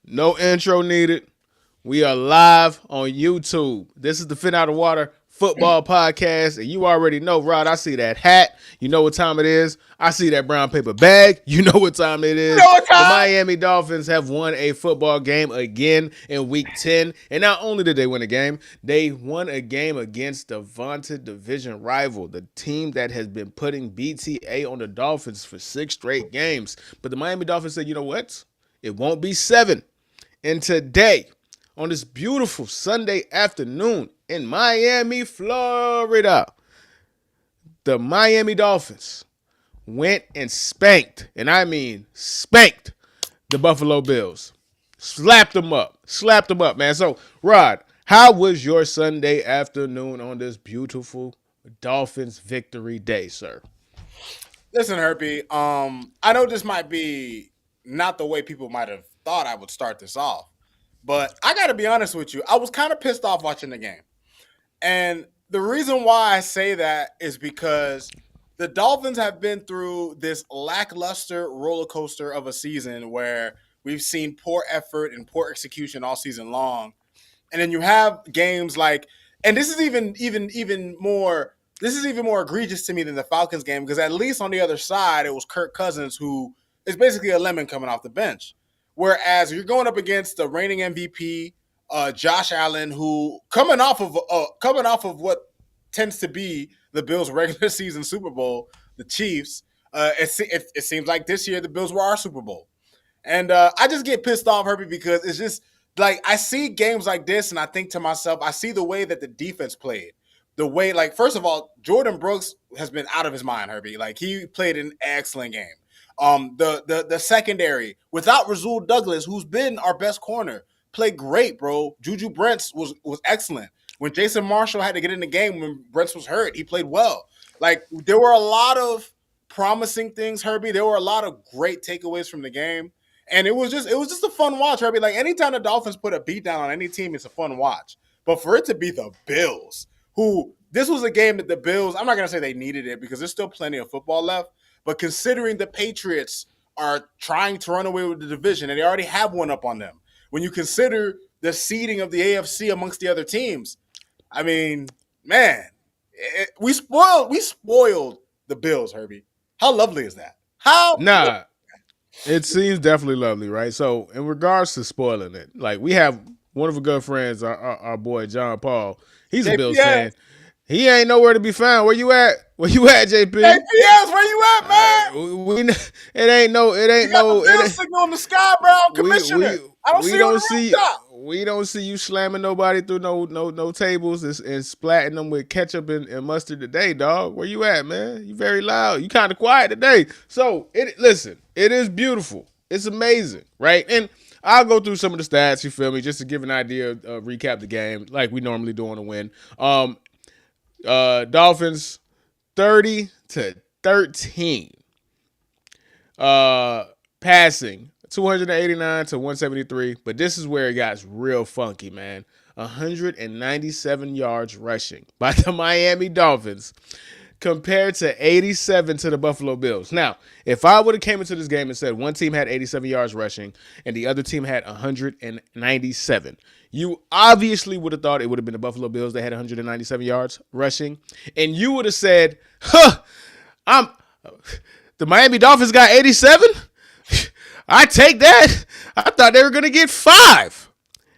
No intro needed. We are live on YouTube. This is the Fin Out of Water Football Podcast. And you already know, Rod, I see that hat. You know what time it is. I see that brown paper bag. You know what time it You is. know what The time? Miami Dolphins have won a football game again in week 10. And not only did they win a game, they won a game against the vaunted division rival, the team that has been putting BTA on the Dolphins for 6 straight games. But the Miami Dolphins said, you know what? It won't be 7. And today, on this beautiful Sunday afternoon in Miami, Florida, the Miami Dolphins went and spanked, and I mean spanked, the Buffalo Bills. Slapped them up, man. So, Rod, how was your Sunday afternoon on this beautiful Dolphins victory day, sir? Listen, Herpy. I know this might be not the way people might have thought I would start this off, but I got to be honest with you. I was kind of pissed off watching the game, and the reason why I say that is because the Dolphins have been through this lackluster roller coaster of a season where we've seen poor effort and poor execution all season long, and then you have games like, and this is even more. This is even more egregious to me than the Falcons game because at least on the other side it was Kirk Cousins who is basically a lemon coming off the bench, whereas you're going up against the reigning MVP, Josh Allen, who coming off of what tends to be the Bills' regular season Super Bowl, the Chiefs. It seems like this year the Bills were our Super Bowl. And I just get pissed off, Herbie, because it's just like I see games like this and I think to myself, I see the way that the defense played. The way, like, first of all, Jordan Brooks has been out of his mind, Herbie. Like, he played an excellent game. The secondary, without Rasul Douglas, who's been our best corner, played great, bro. Juju Brents was excellent. When Jason Marshall had to get in the game when Brents was hurt, he played well. Like, there were a lot of promising things, Herbie. There were a lot of great takeaways from the game. And it was just a fun watch, Herbie. Like anytime the Dolphins put a beat down on any team, it's a fun watch. But for it to be the Bills, who this was a game that the Bills, I'm not gonna say they needed it because there's still plenty of football left. But considering the Patriots are trying to run away with the division and they already have one up on them, when you consider the seeding of the AFC amongst the other teams, I mean, man, we spoiled the Bills, Herbie. How lovely is that? How Nah, it seems definitely lovely, right? So, in regards to spoiling it, like we have one of our good friends, our boy John Paul. He's a Bills fan. JPS? He ain't nowhere to be found. Where you at? Where you at, JP? JPS, where you at, man? It ain't no, it You ain't got the no, bill signal in the sky, bro, we commissioner. I don't see we you on don't the see rooftop. we don't see you slamming nobody through no tables and splatting them with ketchup and mustard today, dog. Where you at, man? You very loud. You kind of quiet today. So listen, it is beautiful. It's amazing, right? And I'll go through some of the stats. You feel me? Just to give an idea, recap the game like we normally do on a win. Dolphins 30-13. Passing 289 to 173, but this is where it got real funky, man. 197 yards rushing by the Miami Dolphins compared to 87 to the Buffalo Bills. Now, if I would have came into this game and said one team had 87 yards rushing and the other team had 197, you obviously would have thought it would have been the Buffalo Bills that had 197 yards rushing, and you would have said, "Huh, I'm the Miami Dolphins got 87? I take that. I thought they were going to get 5."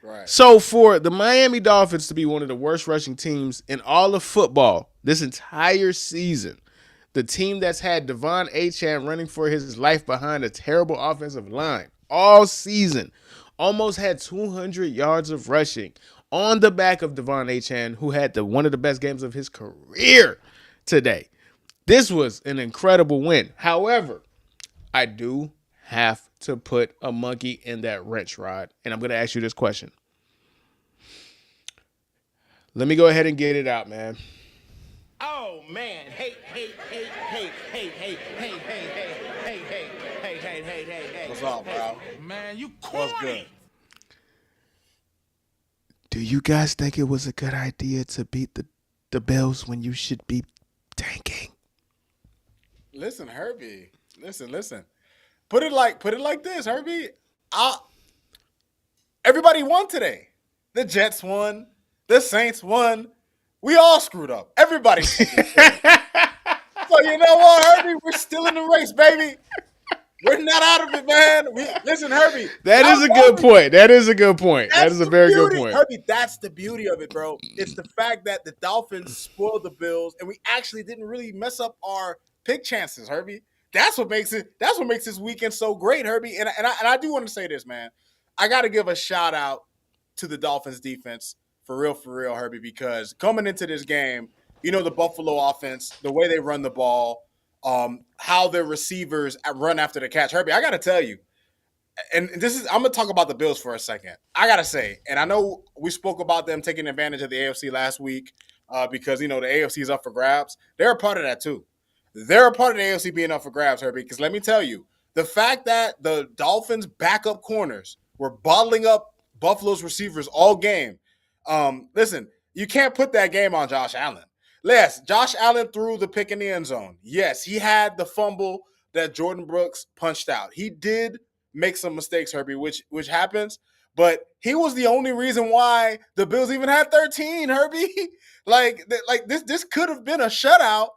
Right. So for the Miami Dolphins to be one of the worst rushing teams in all of football this entire season, the team that's had Devon Achane running for his life behind a terrible offensive line all season, almost had 200 yards of rushing on the back of Devon Achane, who had one of the best games of his career today. This was an incredible win. However, I do have to put a monkey in that wrench, Rod. And I'm going to ask you this question. Let me go ahead and get it out, man. Oh man! Hey! What's up, bro? Man, you What's good? corny. Do you guys think it was a good idea to beat the Bills when you should be tanking? Listen, Herbie. Listen. Put it like this, Herbie. Everybody won today. The Jets won. The Saints won. We all screwed up. Everybody screwed up today. So you know what, Herbie? We're still in the race, baby. We're not out of it, man. Listen, Herbie. That I'm is a good telling point. That is a good point. That that's is a the very good beauty, point. Herbie. That's the beauty of it, bro. It's the fact that the Dolphins spoiled the Bills, and we actually didn't really mess up our pick chances, Herbie. That's what makes it. That's what makes this weekend so great, Herbie. And I do want to say this, man. I got to give a shout out to the Dolphins defense for real, Herbie, because coming into this game, you know the Buffalo offense, the way they run the ball, how their receivers run after the catch, Herbie. I got to tell you, and this is I'm gonna talk about the Bills for a second. I gotta say, and I know we spoke about them taking advantage of the AFC last week because you know the AFC is up for grabs. They're a part of that too. They're a part of the AFC being up for grabs, Herbie. Because let me tell you, the fact that the Dolphins' backup corners were bottling up Buffalo's receivers all game. Listen, you can't put that game on Josh Allen. Yes, Josh Allen threw the pick in the end zone. Yes, he had the fumble that Jordan Brooks punched out. He did make some mistakes, Herbie, which happens. But he was the only reason why the Bills even had 13, Herbie. like this could have been a shutout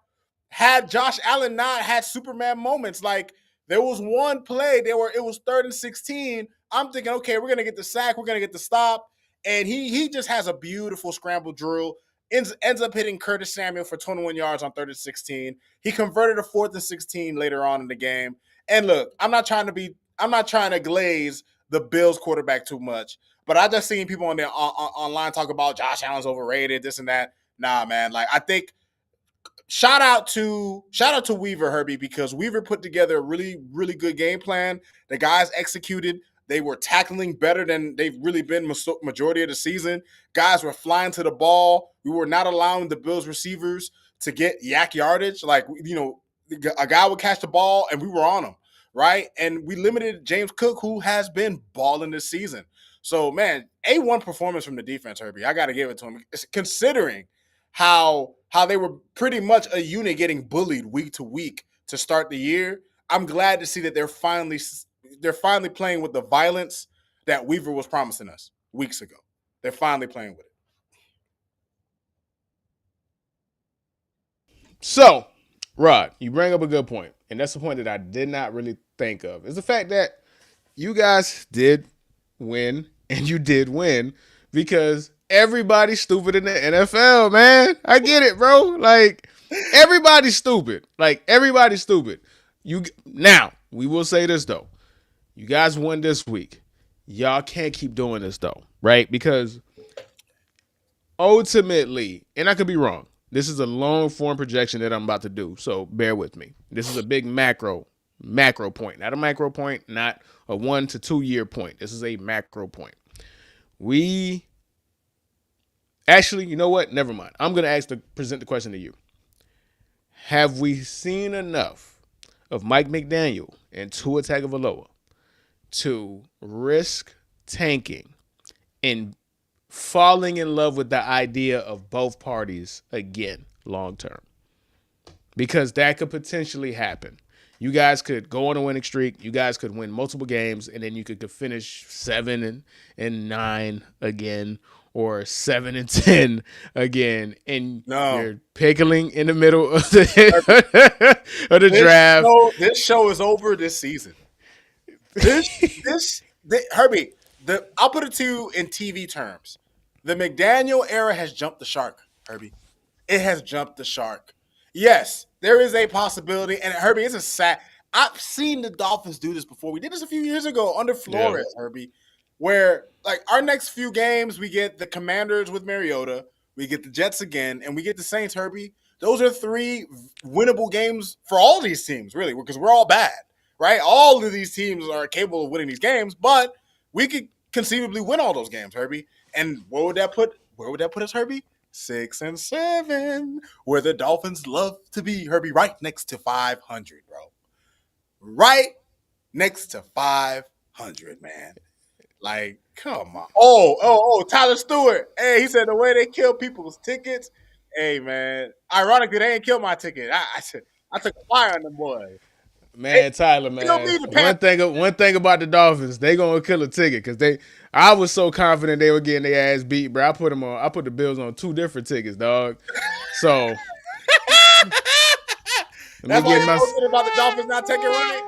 had Josh Allen not had Superman moments. Like there was one play, it was 3rd and 16. I'm thinking, okay, we're gonna get the sack, we're gonna get the stop, and he just has a beautiful scramble drill. Ends up hitting Curtis Samuel for 21 yards on 3rd and 16. He converted a 4th and 16 later on in the game. And look, I'm not trying to glaze the Bills quarterback too much, but I just seen people online talk about Josh Allen's overrated, this and that. Nah, man. Like I think shout out to Weaver, Herbie, because Weaver put together a really good game plan. The guys executed. They were tackling better than they've really been majority of the season. Guys were flying to the ball. We were not allowing the Bills receivers to get yak yardage. Like, you know, a guy would catch the ball and we were on him, right? And we limited James Cook, who has been balling this season. So, man, A1 performance from the defense, Herbie. I got to give it to him. Considering how they were pretty much a unit getting bullied week to week to start the year. I'm glad to see that they're finally playing with the violence that Weaver was promising us weeks ago. They're finally playing with it. So, Rod, you bring up a good point, and that's the point that I did not really think of. Is the fact that you guys did win, and you did win because everybody's stupid in the NFL, man. I get it, bro. Like everybody's stupid. Like everybody's stupid. You now we will say this though. You guys won this week. Y'all can't keep doing this though, right? Because ultimately, and I could be wrong. This is a long form projection that I'm about to do, so bear with me. This is a big macro point, not a micro point, not a 1 to 2 year point. This is a macro point. We actually, you know what? Never mind. I'm going to present the question to you. Have we seen enough of Mike McDaniel and Tua Tagovailoa to risk tanking and falling in love with the idea of both parties again long term? Because that could potentially happen. You guys could go on a winning streak. You guys could win multiple games, and then you could finish 7-9 again, or 7-10 again, and you're pickling in the middle of the of the draft. This show is over this season. Herbie, I'll put it to you in TV terms. The McDaniel era has jumped the shark, Herbie. It has jumped the shark. Yes, there is a possibility, and Herbie, it's a sad. I've seen the Dolphins do this before. We did this a few years ago under Flores, Herbie, where like our next few games, we get the Commanders with Mariota, we get the Jets again, and we get the Saints, Herbie. Those are 3 winnable games for all these teams, really, because we're all bad, right? All of these teams are capable of winning these games, but we could conceivably win all those games, Herbie. And where would that put us, Herbie? 6-7, where the Dolphins love to be, Herbie, right next to 500, bro. Right next to 500, man. Like, come on. Oh, Tyler Stewart. Hey, he said the way they kill people's tickets. Hey, man. Ironically, they ain't killed my ticket. I took a fire on them boys. Man, Tyler, It gonna man. be the Panthers. One thing about the Dolphins, they gonna kill a ticket because I was so confident they were getting their ass beat, bro. I put the Bills on 2 different tickets, dog. So let me That's why get you're my so good about the Dolphins not taking right.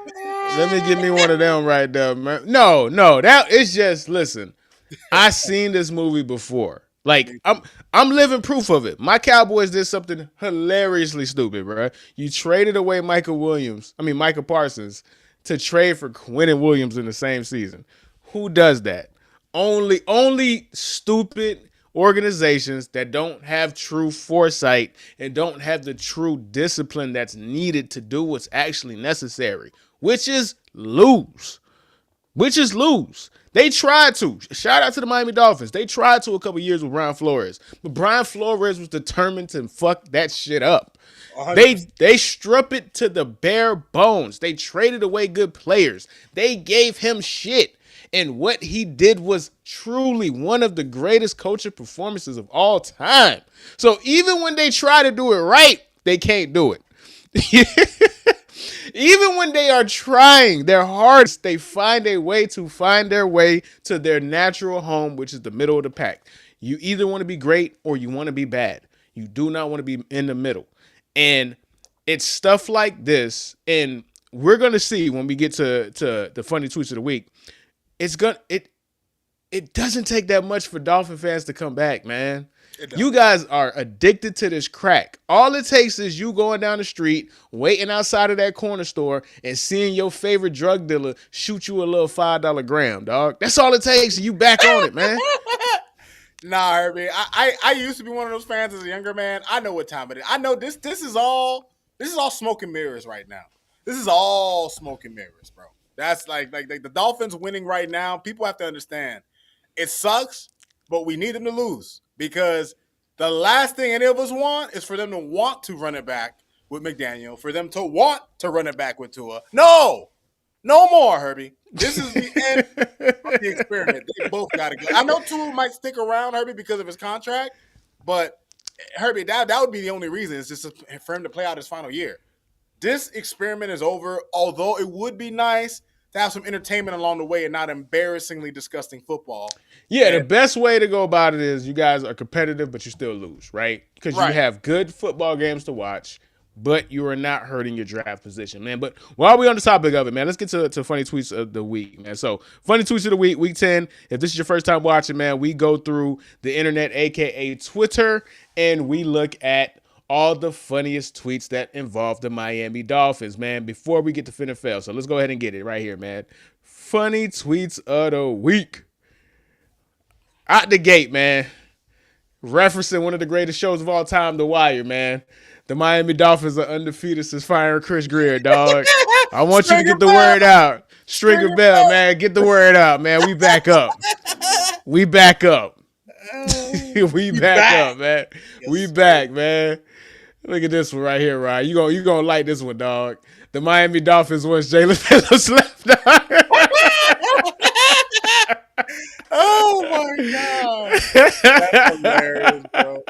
let me get me one of them right there, man. No, that it's just listen. I seen this movie before. Like I'm living proof of it. My Cowboys did something hilariously stupid, bro. You traded away Michael Parsons to trade for Quinnen Williams in the same season. Who does that? Only stupid organizations that don't have true foresight and don't have the true discipline that's needed to do what's actually necessary, which is lose. They tried to. Shout out to the Miami Dolphins. They tried to a couple years with Brian Flores. But Brian Flores was determined to fuck that shit up. 100%. They strip it to the bare bones. They traded away good players. They gave him shit. And what he did was truly one of the greatest coaching performances of all time. So even when they try to do it right, they can't do it. Even when they are trying their hardest, they find their way to their natural home, which is the middle of the pack. You either want to be great or you want to be bad. You do not want to be in the middle. And it's stuff like this. And we're going to see when we get to the funny tweets of the week. It doesn't take that much for Dolphin fans to come back, man. You guys are addicted to this crack. All it takes is you going down the street, waiting outside of that corner store, and seeing your favorite drug dealer shoot you a little $5 gram, dog. That's all it takes, and you back on it, man. Nah, Herbie. I used to be one of those fans as a younger man. I know what time it is. I know this is all smoke and mirrors right now. This is all smoke and mirrors, bro. That's like the Dolphins winning right now. People have to understand. It sucks, but we need them to lose because the last thing any of us want is for them to want to run it back with McDaniel, for them to want to run it back with Tua. No more, Herbie. This is the end of the experiment. They both got to go. I know Tua might stick around, Herbie, because of his contract, but Herbie, that would be the only reason. It's just for him to play out his final year. This experiment is over, although it would be nice to have some entertainment along the way and not embarrassingly disgusting football. Yeah, the best way to go about it is you guys are competitive, but you still lose, right? Because you have good football games to watch, but you are not hurting your draft position, man. But while we're on the topic of it, man, let's get to funny tweets of the week, man. So, funny tweets of the week, week 10. If this is your first time watching, man, we go through the internet, a.k.a. Twitter, and we look at all the funniest tweets that involve the Miami Dolphins, man, before we get to fin and fail. So let's go ahead and get it right here, man. Funny tweets of the week. Out the gate, man. Referencing one of the greatest shows of all time, The Wire, man. The Miami Dolphins are undefeated since firing Chris Greer, dog. I want you to get the word out. Stringer Bell, man. Get the word out, man. We back up. We back up. We back up, man. We back, man. Look at this one right here, Ryan. You gonna like this one, dog. The Miami Dolphins once Jalen Phillips left. Oh my god, that's hilarious, bro.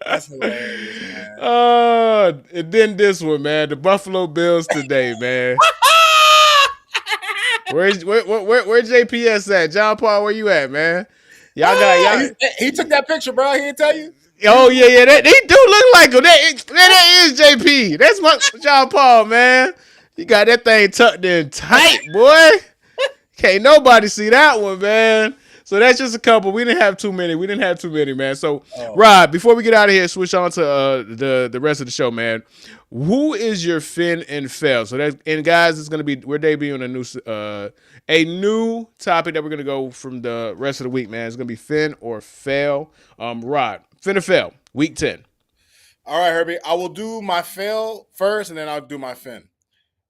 That's hilarious, man. And then this one, man. The Buffalo Bills today, man. Where JPS at? John Paul, where you at, man? He took that picture, bro. He didn't tell you. Oh yeah, they do look like him. That is JP. That's my John Paul, man. You got that thing tucked in tight, boy. Can't nobody see that one, man. So that's just a couple. We didn't have too many, man. So, Rob, before we get out of here, switch on to the rest of the show, man. Who is your fin and fail? So guys, it's gonna be we're debuting a new topic that we're gonna go from the rest of the week, man. It's gonna be fin or fail. Rod, fin or fail, week 10. All right, Herbie. I will do my fail first, and then I'll do my fin.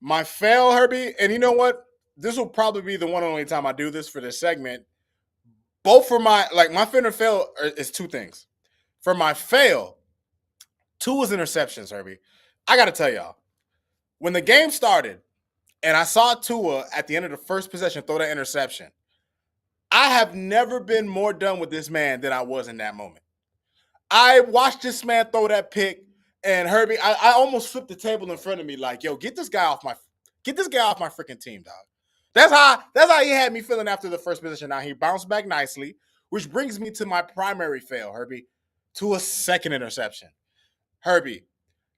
My fail, Herbie, and you know what? This will probably be the one and only time I do this for this segment. Both for my fin or fail is two things. For my fail, 2 was interceptions, Herbie. I got to tell y'all, when the game started and I saw Tua at the end of the first possession throw that interception, I have never been more done with this man than I was in that moment. I watched this man throw that pick, and Herbie, I almost flipped the table in front of me like, yo, get this guy off my Get this guy off my freaking team, dog. That's how he had me feeling after the first position. Now he bounced back nicely, which brings me to my primary fail, Herbie, to a second interception. Herbie,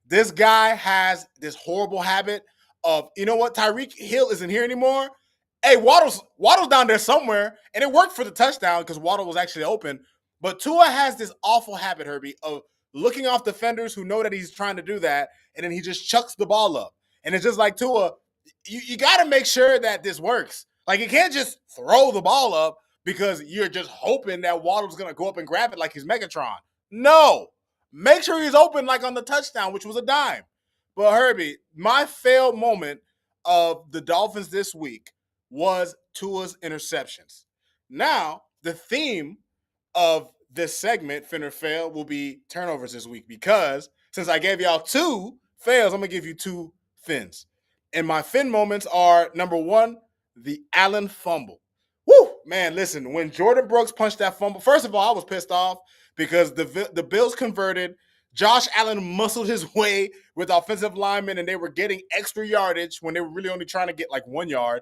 this guy has this horrible habit of, you know what? Tyreek Hill isn't here anymore. Hey, Waddle's down there somewhere, and it worked for the touchdown because Waddle was actually open. But Tua has this awful habit, Herbie, of looking off defenders who know that he's trying to do that, and then he just chucks the ball up. And it's just like, Tua, you got to make sure that this works. Like, you can't just throw the ball up because you're just hoping that Waddle's going to go up and grab it like he's Megatron. No. Make sure he's open like on the touchdown, which was a dime. But Herbie, my failed moment of the Dolphins this week was Tua's interceptions. Now, the theme of this segment, Fin or Fail, will be turnovers this week because since I gave y'all 2 fails, I'm going to give you 2 fins. And my fin moments are, number 1, the Allen fumble. Woo! Man, listen, when Jordan Brooks punched that fumble, first of all, I was pissed off because the Bills converted. Josh Allen muscled his way with offensive linemen, and they were getting extra yardage when they were really only trying to get like 1 yard.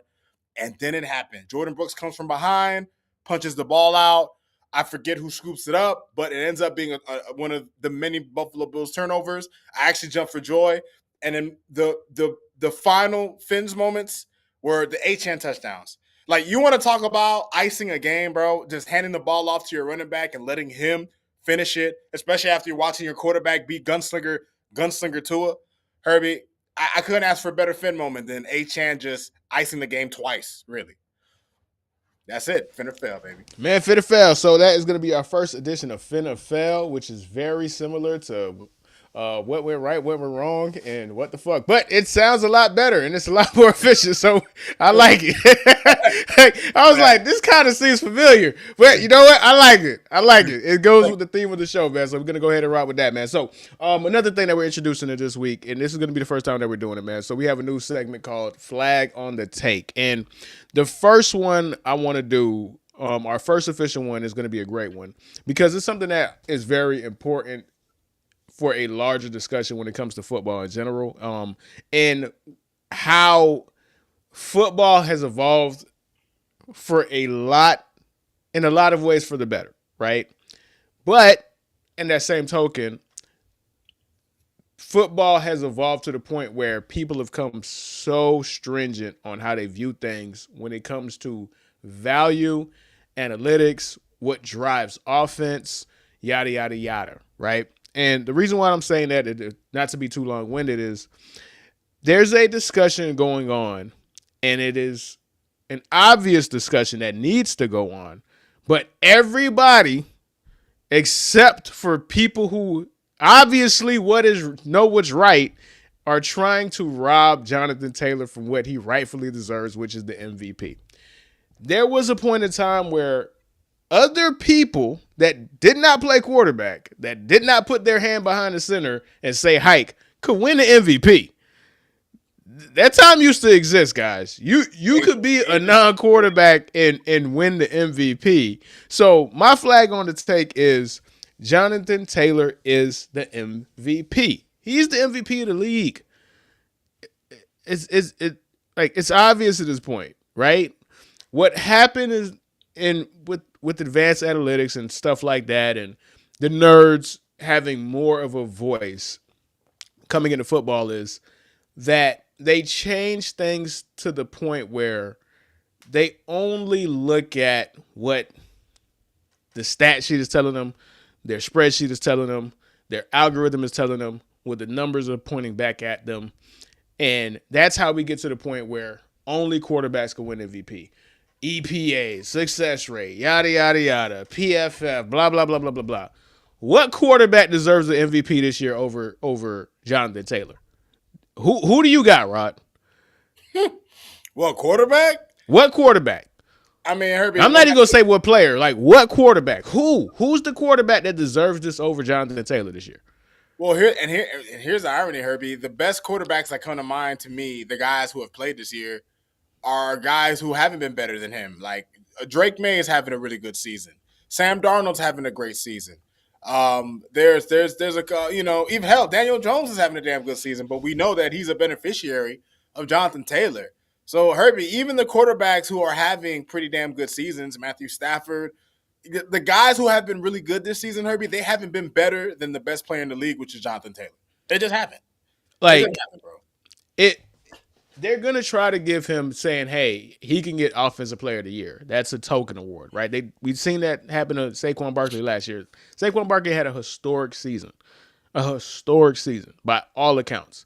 And then it happened. Jordan Brooks comes from behind, punches the ball out. I forget who scoops it up, but it ends up being one of the many Buffalo Bills turnovers. I actually jumped for joy. And then the final Fins moments were the Achane touchdowns. Like, you want to talk about icing a game, bro, just handing the ball off to your running back and letting him finish it, especially after you're watching your quarterback beat Gunslinger Tua. Herbie, I couldn't ask for a better Fin moment than Achane just icing the game twice, really. That's it. Fin or fail, baby. Man, Fin or Fail. So that is going to be our first edition of Fin or Fail, which is very similar to what went right, what went wrong, and what the fuck. But it sounds a lot better, and it's a lot more efficient, so I like it. I was like, this kind of seems familiar. But you know what? I like it. It goes with the theme of the show, man, so we're going to go ahead and rock with that, man. So another thing that we're introducing to this week, and this is going to be the first time that we're doing it, man. So we have a new segment called Flag on the Take. And the first one I want to do, our first official one, is going to be a great one because it's something that is very important for a larger discussion when it comes to football in general, and how football has evolved in a lot of ways for the better, right? But in that same token, football has evolved to the point where people have come so stringent on how they view things when it comes to value, analytics, what drives offense, yada, yada, yada, right? And the reason why I'm saying that, not to be too long-winded, is there's a discussion going on, and it is an obvious discussion that needs to go on, but everybody, except for people who obviously know what's right, are trying to rob Johnathan Taylor from what he rightfully deserves, which is the MVP. There was a point in time where other people that did not play quarterback, that did not put their hand behind the center and say hike, could win the MVP. That time used to exist, guys. You could be a non-quarterback and win the MVP. So my flag on the take is Johnathan Taylor is the MVP. He's the MVP of the league. It's obvious at this point, right? What happened is with advanced analytics and stuff like that, and the nerds having more of a voice coming into football, is that they change things to the point where they only look at what the stat sheet is telling them, their spreadsheet is telling them, their algorithm is telling them, what the numbers are pointing back at them. And that's how we get to the point where only quarterbacks can win MVP. EPA, success rate, yada, yada, yada, PFF, blah, blah, blah, blah, blah, blah. What quarterback deserves the MVP this year over Johnathan Taylor? Who do you got, Rod? What quarterback? What quarterback? I mean, Herbie, I'm not even going to say what player. Like, what quarterback? Who's the quarterback that deserves this over Johnathan Taylor this year? Well, here's the irony, Herbie. The best quarterbacks that come to mind to me, the guys who have played this year, are guys who haven't been better than him. Like, Drake May is having a really good season. Sam Darnold's having a great season. There's a even hell, Daniel Jones is having a damn good season, but we know that he's a beneficiary of Jonathan Taylor. So Herbie, even the quarterbacks who are having pretty damn good seasons, Matthew Stafford, the guys who have been really good this season, Herbie, they haven't been better than the best player in the league, which is Jonathan Taylor. They just haven't. They just haven't, bro. They're gonna try to give him saying, "Hey, he can get Offensive Player of the Year." That's a token award, right? We've seen that happen to Saquon Barkley last year. Saquon Barkley had a historic season by all accounts.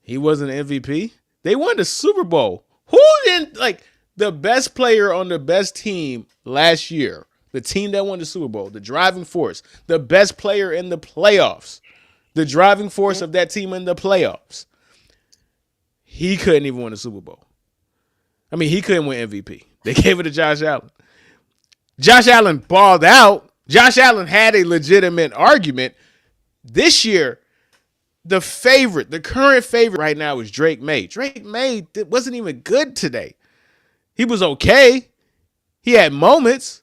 He was an MVP. They won the Super Bowl. Who didn't like the best player on the best team last year? The team that won the Super Bowl, the driving force, the best player in the playoffs, the driving force of that team in the playoffs. He couldn't even win a Super Bowl. I mean, he couldn't win MVP. They gave it to Josh Allen. Josh Allen balled out. Josh Allen had a legitimate argument. This year, the current favorite right now is Drake May. Drake May wasn't even good today. He was okay. He had moments,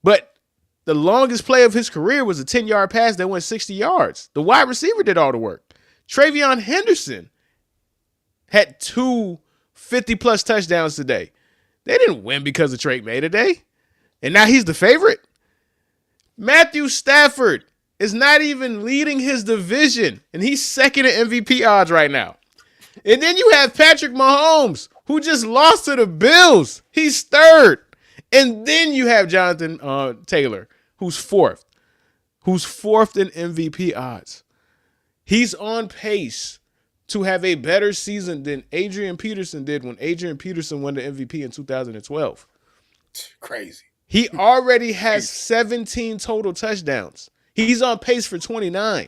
but the longest play of his career was a 10-yard pass that went 60 yards. The wide receiver did all the work. Travion Henderson had 2 50-plus touchdowns today. They didn't win because of Drake May today. And now he's the favorite. Matthew Stafford is not even leading his division, and he's second in MVP odds right now. And then you have Patrick Mahomes, who just lost to the Bills. He's third. And then you have Jonathan Taylor, who's fourth in MVP odds. He's on pace to have a better season than Adrian Peterson did when Adrian Peterson won the MVP in 2012. Crazy. He already has 17 total touchdowns. He's on pace for 29.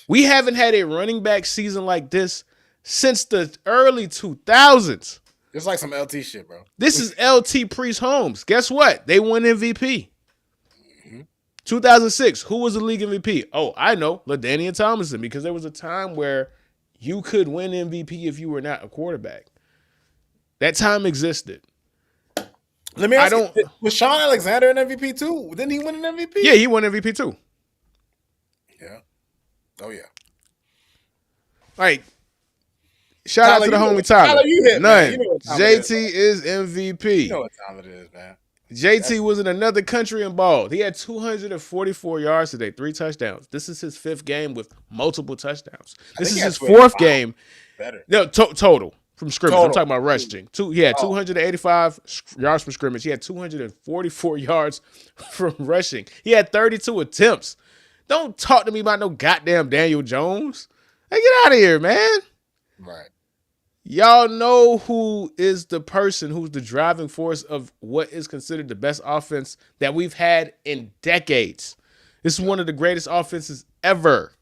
We haven't had a running back season like this since the early 2000s. It's like some LT shit, bro. This is LT Priest Holmes. Guess what? They won MVP. 2006, who was the league MVP? Oh, I know, LaDainian Tomlinson, because there was a time where you could win MVP if you were not a quarterback. That time existed. Let me ask you, was Sean Alexander an MVP too? Didn't he win an MVP? Yeah, he won MVP too. Yeah. Oh, yeah. Like, shout out to the homie Tyler. You hit, none. You know JT is MVP. You know what time it is, man. JT was in another country and balled. He had 244 yards today, 3 touchdowns. This is his 5th game with multiple touchdowns. This is his 4th game. Better. No, total from scrimmage. I'm talking about rushing. He had 285 yards from scrimmage. He had 244 yards from rushing. He had 32 attempts. Don't talk to me about no goddamn Daniel Jones. Hey, get out of here, man. Right. Y'all know who is the person who's the driving force of what is considered the best offense that we've had in decades. This is one of the greatest offenses ever.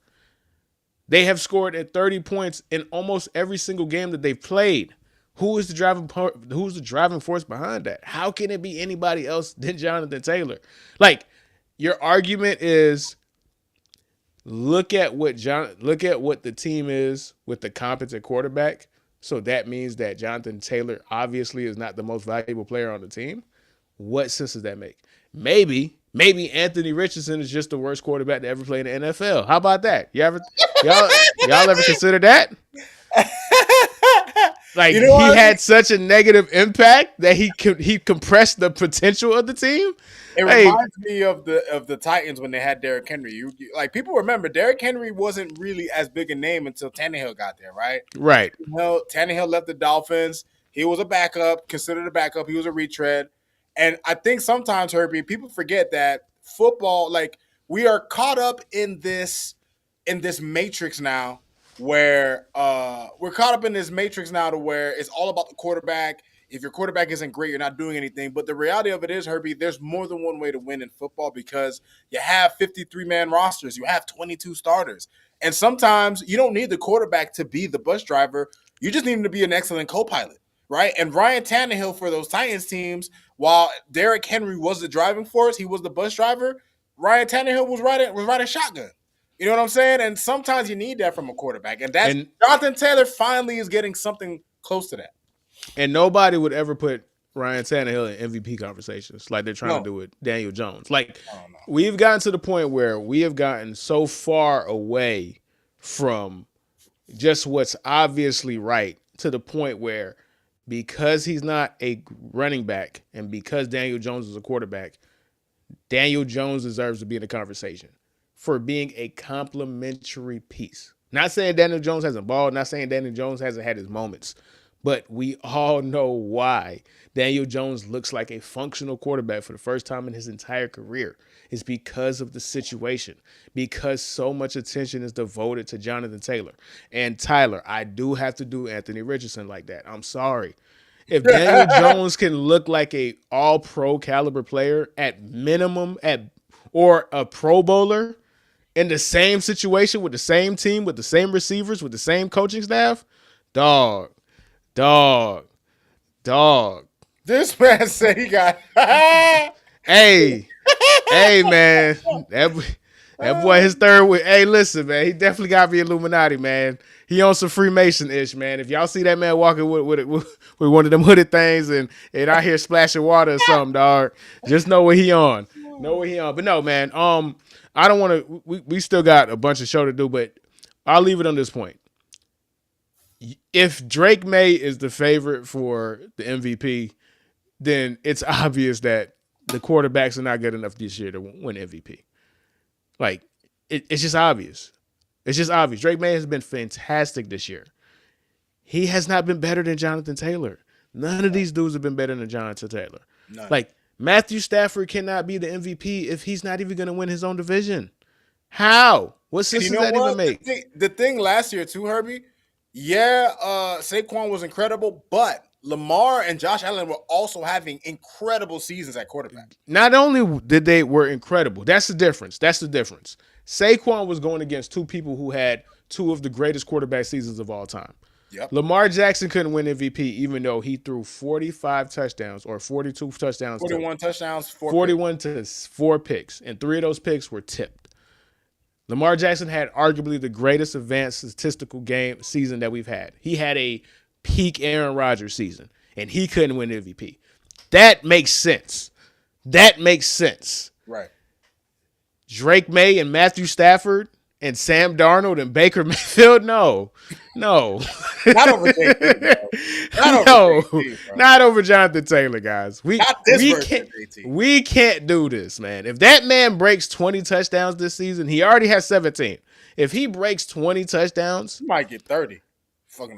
They have scored at 30 points in almost every single game that they've played. Who's the driving force behind that? How can it be anybody else than Jonathan Taylor? Like, your argument is look at what the team is with the competent quarterback. So that means that Jonathan Taylor obviously is not the most valuable player on the team. What sense does that make? Maybe Anthony Richardson is just the worst quarterback to ever play in the NFL. How about that? Y'all ever consider that? Like, he had such a negative impact that he compressed the potential of the team. It reminds me of the Titans when they had Derrick Henry. Like, people remember Derrick Henry wasn't really as big a name until Tannehill got there, right? Right. Tannehill left the Dolphins. He was a backup, considered a backup. He was a retread. And I think sometimes, Herbie, people forget that football, like, we are caught up in this matrix now where we're caught up in this matrix now to where it's all about the quarterback. If your quarterback isn't great, you're not doing anything. But the reality of it is, Herbie, there's more than one way to win in football because you have 53-man rosters. You have 22 starters. And sometimes you don't need the quarterback to be the bus driver. You just need him to be an excellent co-pilot, right? And Ryan Tannehill for those Titans teams, while Derrick Henry was the driving force, he was the bus driver, Ryan Tannehill was riding shotgun. You know what I'm saying? And sometimes you need that from a quarterback. And Jonathan Taylor finally is getting something close to that. And nobody would ever put Ryan Tannehill in MVP conversations like they're trying to do with Daniel Jones. Like, we've gotten to the point where we have gotten so far away from just what's obviously right to the point where because he's not a running back and because Daniel Jones is a quarterback, Daniel Jones deserves to be in the conversation for being a complementary piece. Not saying Daniel Jones hasn't balled, not saying Daniel Jones hasn't had his moments, but we all know why Daniel Jones looks like a functional quarterback for the first time in his entire career. It's because of the situation, because so much attention is devoted to Johnathan Taylor. And Tyler, I do have to do Anthony Richardson like that. I'm sorry. If Daniel Jones can look like a all-pro caliber player at minimum or a Pro Bowler in the same situation with the same team, with the same receivers, with the same coaching staff, dog. This man said he got. Hey, man, that boy his third week. Hey, listen, man, he definitely got to be Illuminati, man. He on some Freemason-ish, man. If y'all see that man walking with one of them hooded things and out here splashing water or something, dog, just know what he on. But no, man, I don't want to. We still got a bunch of show to do, but I'll leave it on this point. If Drake May is the favorite for the MVP, then it's obvious that the quarterbacks are not good enough this year to win MVP. Like, it's just obvious. It's just obvious. Drake May has been fantastic this year. He has not been better than Johnathan Taylor. None of these dudes have been better than Johnathan Taylor. None. Like, Matthew Stafford cannot be the MVP if he's not even going to win his own division. How? What sense does that even make? The thing last year too, Herbie, Saquon was incredible, but Lamar and Josh Allen were also having incredible seasons at quarterback. Not only did they were incredible, that's the difference. Saquon was going against two people who had two of the greatest quarterback seasons of all time. Yep. Lamar Jackson couldn't win MVP even though he threw 45 touchdowns or 42 touchdowns. 41 touchdowns, 41 to 4 picks, and 3 of those picks were tipped. Lamar Jackson had arguably the greatest advanced statistical game season that we've had. He had a peak Aaron Rodgers season, and he couldn't win MVP. That makes sense. Right. Drake May and Matthew Stafford and Sam Darnold and Baker Mayfield, no. Not over JT, bro. Not over Johnathan Taylor, guys. We can't do this, man. If that man breaks 20 touchdowns this season, he already has 17. If he breaks 20 touchdowns, he might get 30.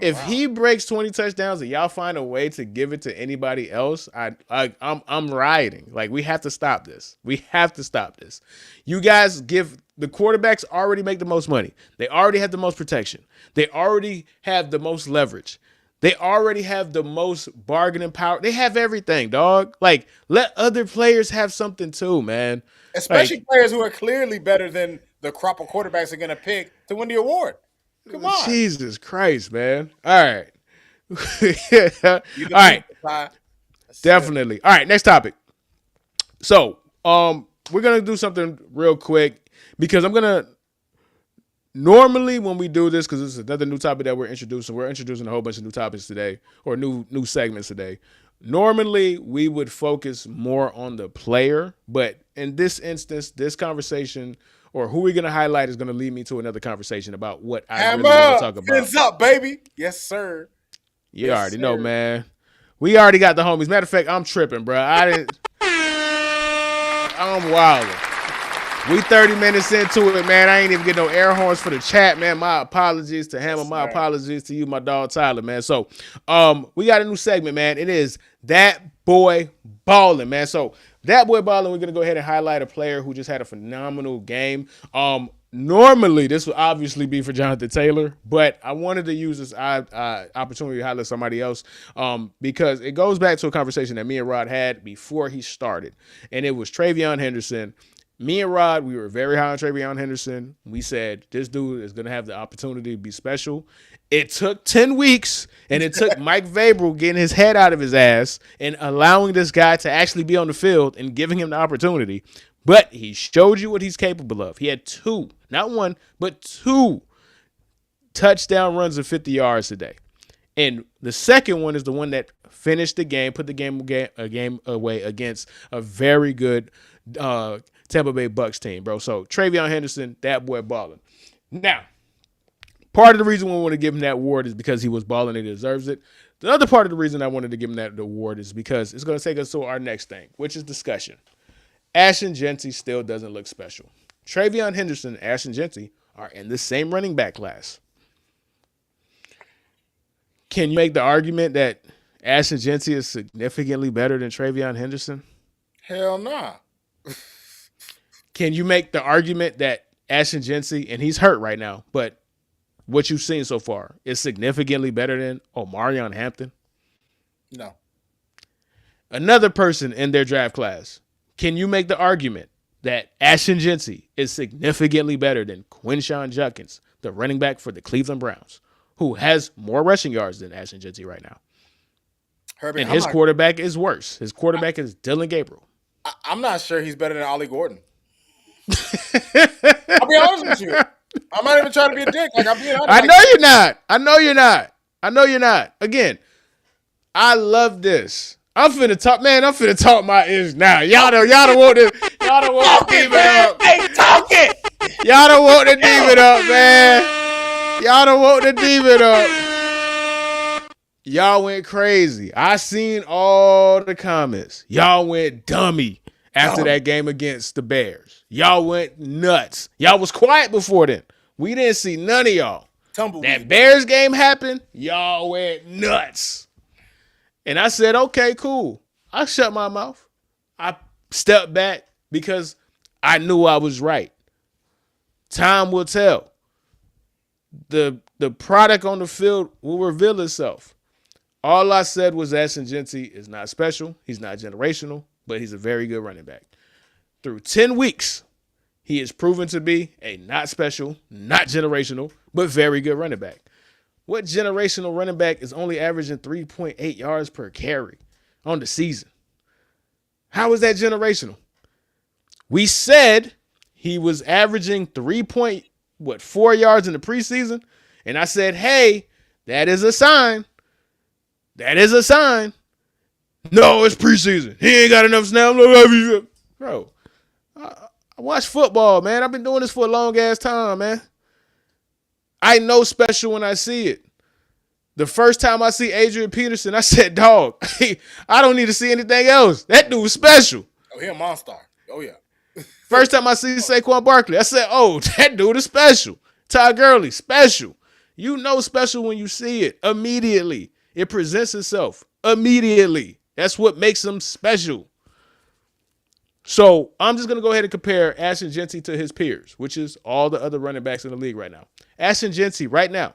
If he breaks 20 touchdowns and y'all find a way to give it to anybody else, I'm rioting. Like, we have to stop this. You guys the quarterbacks already make the most money. They already have the most protection. They already have the most leverage. They already have the most bargaining power. They have everything, dog. Like, let other players have something too, man. Especially players who are clearly better than the crop of quarterbacks are going to pick to win the award. Come on. Jesus Christ, man. All right. All right. Definitely. All right, next topic. So, we're going to do something real quick because normally when we do this, because this is another new topic that we're introducing a whole bunch of new topics today or new segments today. Normally, we would focus more on the player, but in this instance, this conversation or who we're going to highlight is going to lead me to another conversation about what I really want to talk about. Hands up, baby. Yes, sir. You already know, man. We already got the homies. Matter of fact, I'm tripping, bro. I'm wilding. We 30 minutes into it, man. I ain't even get no air horns for the chat, man. My apologies to Hammer. My apologies to you, my dog Tyler, man. So, we got a new segment, man. It is That Boy Ballin', man. So, That Boy Ballin', we're going to go ahead and highlight a player who just had a phenomenal game. Normally, this would obviously be for Johnathan Taylor, but I wanted to use this opportunity to highlight somebody else because it goes back to a conversation that me and Rod had before he started, and it was Travion Henderson. Me and Rod, we were very high on Travion Henderson. We said, this dude is going to have the opportunity to be special. It took 10 weeks, and it took Mike Vrabel getting his head out of his ass and allowing this guy to actually be on the field and giving him the opportunity. But he showed you what he's capable of. He had 2, not 1, but 2 touchdown runs of 50 yards today. And the second one is the one that finished the game, put the game away against a very good Tampa Bay Bucks team, bro. So Travion Henderson, that boy balling. Now, Part of the reason we want to give him that award is because he was balling and he deserves it. The other part of the reason I wanted to give him that award is because it's going to take us to our next thing, which is discussion. Ashton Jeanty still doesn't look special. Travion Henderson and Ashton Jeanty are in the same running back class. Can you make the argument that Ashton Jeanty is significantly better than Travion Henderson? Hell nah. Can you make the argument that Ashton Jeanty, and he's hurt right now, but what you've seen so far is significantly better than Omarion Hampton? No. Another person in their draft class, can you make the argument that Ashton Jeanty is significantly better than Quinshon Judkins, the running back for the Cleveland Browns, who has more rushing yards than Ashton Jeanty right now? Herbie, And his quarterback is worse. His quarterback is Dylan Gabriel. I'm not sure he's better than Ollie Gordon. I'll be honest with you. I'm not even trying to be a dick. Like, I'm being honest. I know you're not. I know you're not. I know you're not. Again, I love this. I'm finna talk, man. I'm finna talk my ish now. Y'all don't want to deep it up. Hey, talk it. Y'all don't want to deep it up, man. Y'all don't want to deep it up. Y'all went crazy. I seen all the comments. Y'all went dummy after that game against the Bears. Y'all went nuts. Y'all was quiet before then. We didn't see none of y'all. That Bears game happened. Y'all went nuts. And I said, okay, cool. I shut my mouth. I stepped back because I knew I was right. Time will tell. The product on the field will reveal itself. All I said was Ashton Jeanty is not special. He's not generational, but he's a very good running back. Through 10 weeks, he is proven to be a not special, not generational, but very good running back. What generational running back is only averaging 3.8 yards per carry on the season? How is that generational? We said he was averaging 3.4 yards in the preseason, and I said, hey, that is a sign. That is a sign. No, it's preseason. He ain't got enough snaps. Bro, I watch football, man. I've been doing this for a long ass time, man. I know special when I see it. The first time I see Adrian Peterson, I said, dog, I don't need to see anything else. That dude's special. Oh, he a monster. Oh, yeah. First time I see Saquon Barkley, I said, oh, that dude is special. Todd Gurley, special. You know special when you see it immediately. It presents itself immediately. That's what makes him special. So I'm just going to go ahead and compare Ashton Jeanty to his peers, which is all the other running backs in the league right now. Ashton Jeanty right now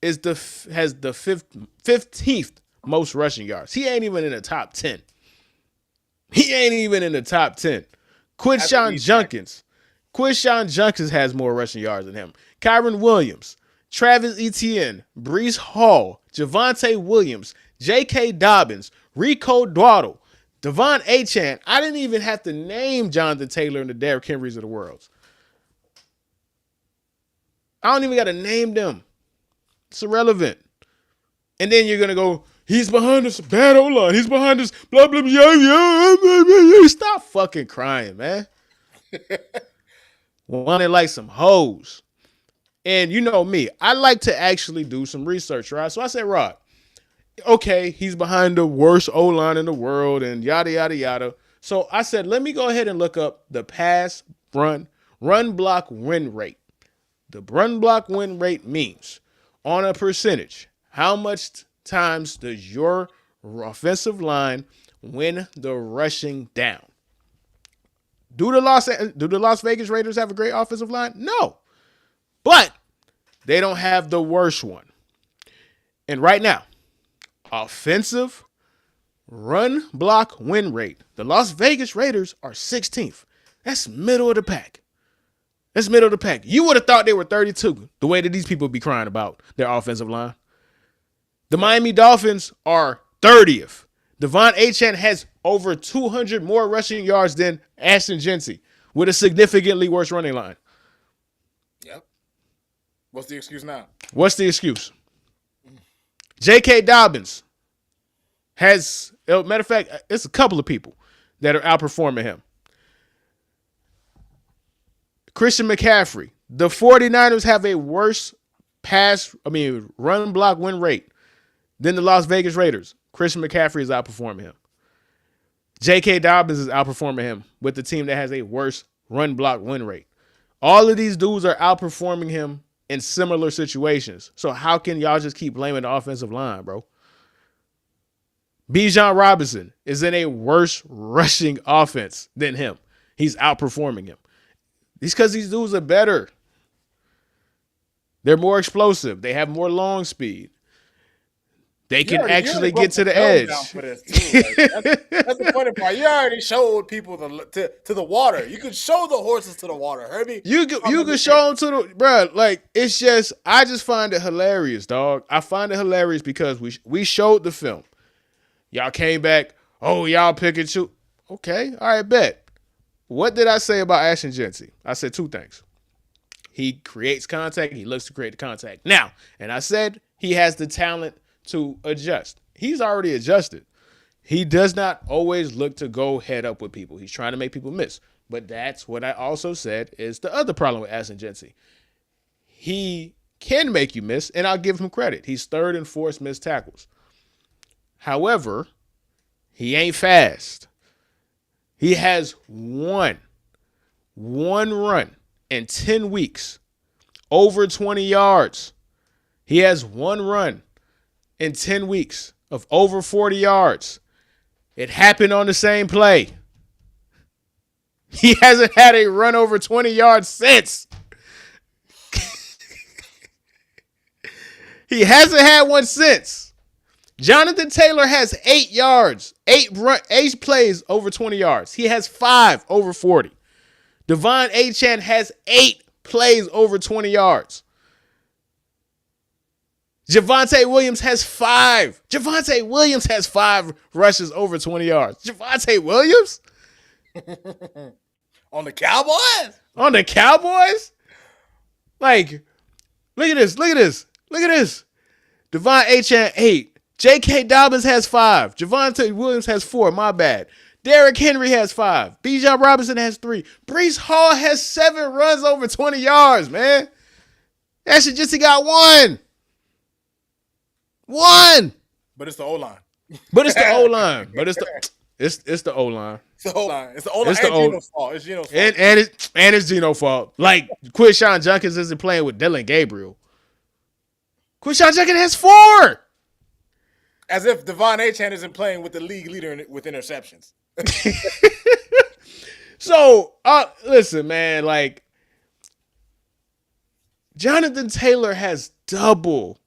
has the 15th most rushing yards. He ain't even in the top 10. Quinshon Judkins has more rushing yards than him. Kyron Williams, Travis Etienne, Breece Hall, Javonte Williams, J.K. Dobbins, Rico Dwaddle, Devon Achane. I didn't even have to name Jonathan Taylor and the Derrick Henrys of the world. I don't even got to name them. It's irrelevant. And then you're going to go, he's behind us, bad O-line. He's behind us, blah, blah, blah, yeah. Stop fucking crying, man. Wanted like some hoes. And you know me, I like to actually do some research, right? So I said, Rod, okay, he's behind the worst O-line in the world and yada, yada, yada. So I said, let me go ahead and look up the pass, run block win rate. The run block win rate means on a percentage, how much times does your offensive line win the rushing down? Do the Las Vegas Raiders have a great offensive line? No. But they don't have the worst one. And right now, offensive run block win rate, the Las Vegas Raiders are 16th. That's middle of the pack. You would have thought they were 32, the way that these people be crying about their offensive line. The Miami Dolphins are 30th. Devon Achane has over 200 more rushing yards than Ashton Jeanty with a significantly worse running line. Yep. What's the excuse now? What's the excuse? J.K. Dobbins has, matter of fact, it's a couple of people that are outperforming him. Christian McCaffrey, The 49ers have a worse run block win rate than the Las Vegas Raiders. Christian McCaffrey is outperforming him. J.K. Dobbins is outperforming him with the team that has a worse run block win rate. All of these dudes are outperforming him in similar situations. So how can y'all just keep blaming the offensive line, bro? Bijan Robinson is in a worse rushing offense than him. He's outperforming him. It's because these dudes are better. They're more explosive. They have more long speed. They can actually get to the edge. That's the funny part. You already showed people to the water. You could show the horses to the water, Herbie. You could show them to the bro. Like it's just, I just find it hilarious, dog. I find it hilarious because we showed the film. Y'all came back. Oh, y'all pick and choose. Okay, all right, bet. What did I say about Ashton Jeanty? I said two things. He creates contact. He looks to create the contact now, and I said he has the talent to adjust. He's already adjusted. He does not always look to go head up with people. He's trying to make people miss. But that's what I also said is the other problem with Ashton Jeanty. He can make you miss, and I'll give him credit. He's third in forced missed tackles. However, he ain't fast. He has one run in 10 weeks, over 20 yards. He has one run in 10 weeks of over 40 yards. It happened on the same play. He hasn't had a run over 20 yards since. He hasn't had one since. Johnathan Taylor has 8 yards, 8 plays over 20 yards. He has 5 over 40. Devon Achane has 8 plays over 20 yards. Javonte Williams has 5. Javonte Williams has 5 rushes over 20 yards. Javonte Williams? On the Cowboys? On the Cowboys? Like, look at this. Look at this. Look at this. Devon Achane, 8. J.K. Dobbins has 5. Javonte Williams has 4. My bad. Derrick Henry has 5. Bijan Robinson has 3. Breece Hall has 7 runs over 20 yards, man. Ashton just got 1. But it's the O-line. But it's the O-line. But it's the O-line. It's the O-line. It's the O-line. It's Geno's fault. It's Geno's fault. And it's Geno's fault. Like, Quinshon Judkins isn't playing with Dylan Gabriel. Quinshon Judkins has 4. As if Devon Achane isn't playing with the league leader with interceptions. So, listen, man, like, Johnathan Taylor has double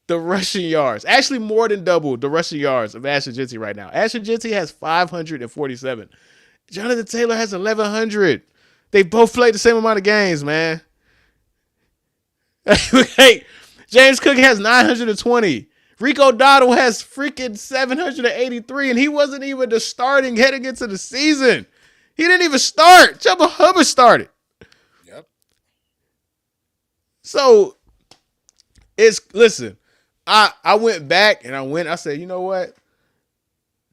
the rushing yards. Actually, more than double the rushing yards of Ashton Jeanty right now. Ashton Jeanty has 547. Johnathan Taylor has 1,100. They both played the same amount of games, man. Hey, James Cook has 920. Rico Dowdle has freaking 783, and he wasn't even the starting heading into the season. He didn't even start. Jabba Hubbard started. Yep. So, listen, I went back and I said, you know what?